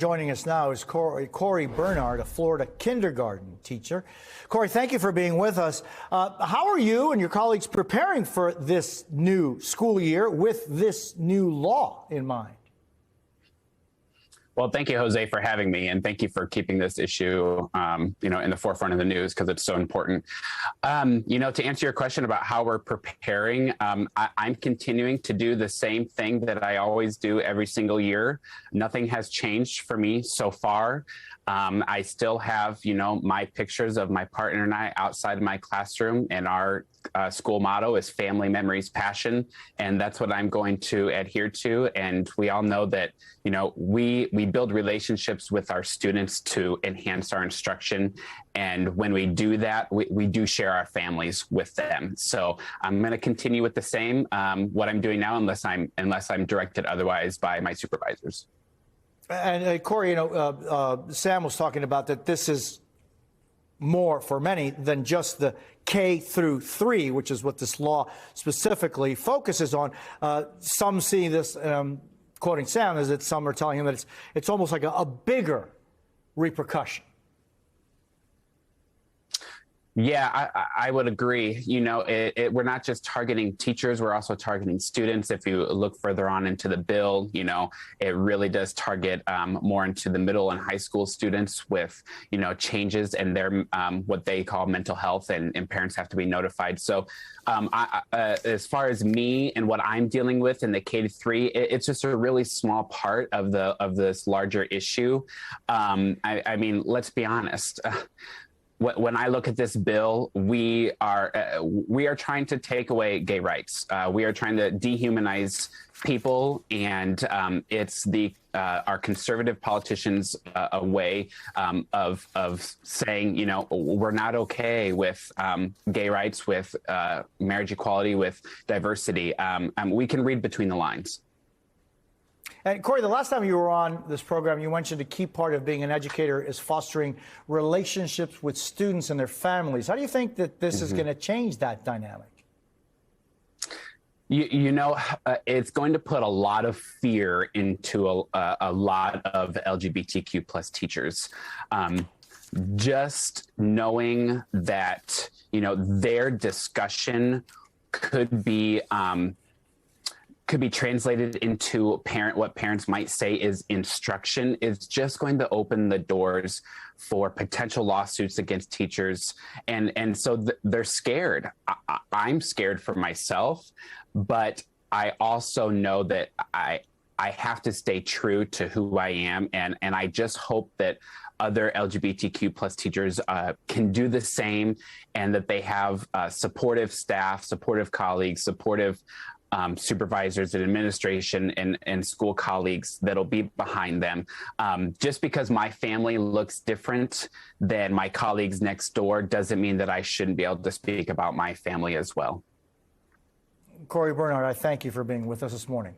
Joining us now is Corey Bernard, a Florida kindergarten teacher. Corey, thank you for being with us. How are you and your colleagues preparing for this new school year with this new law in mind? Well, thank you, Jose, for having me, and thank you for keeping this issue, in the forefront of the news because it's so important. To answer your question about how we're preparing, I'm continuing to do the same thing that I always do every single year. Nothing has changed for me so far. I still have, my pictures of my partner and I outside of my classroom, and our school motto is family, memories, passion. And that's what I'm going to adhere to. And we all know that, we build relationships with our students to enhance our instruction. And when we do that, we do share our families with them. So I'm going to continue with the same, what I'm doing now, unless I'm directed otherwise by my supervisors. And Corey, Sam was talking about that this is more for many than just the K through 3, which is what this law specifically focuses on. Some see this, quoting Sam, is that some are telling him that it's almost like a bigger repercussion. Yeah, I would agree. We're not just targeting teachers, we're also targeting students. If you look further on into the bill, it really does target more into the middle and high school students with, changes in their what they call mental health, and parents have to be notified. So as far as me and what I'm dealing with in the K-3, it's just a really small part of this larger issue. I mean, let's be honest. When I look at this bill, we are trying to take away gay rights. We are trying to dehumanize people, and it's our conservative politicians a way of saying, we're not okay with gay rights, with marriage equality, with diversity. We can read between the lines. And Corey, the last time you were on this program, you mentioned a key part of being an educator is fostering relationships with students and their families. How do you think that this is going to change that dynamic? It's going to put a lot of fear into a lot of LGBTQ plus teachers. Just knowing that, their discussion could be translated into what parents might say is instruction is just going to open the doors for potential lawsuits against teachers. And so they're scared. I'm scared for myself, but I also know that I have to stay true to who I am. And I just hope that other LGBTQ plus teachers can do the same, and that they have supportive staff, supportive colleagues, supportive supervisors and administration and school colleagues that'll be behind them. Just because my family looks different than my colleagues next door doesn't mean that I shouldn't be able to speak about my family as well. Corey Bernard, I thank you for being with us this morning.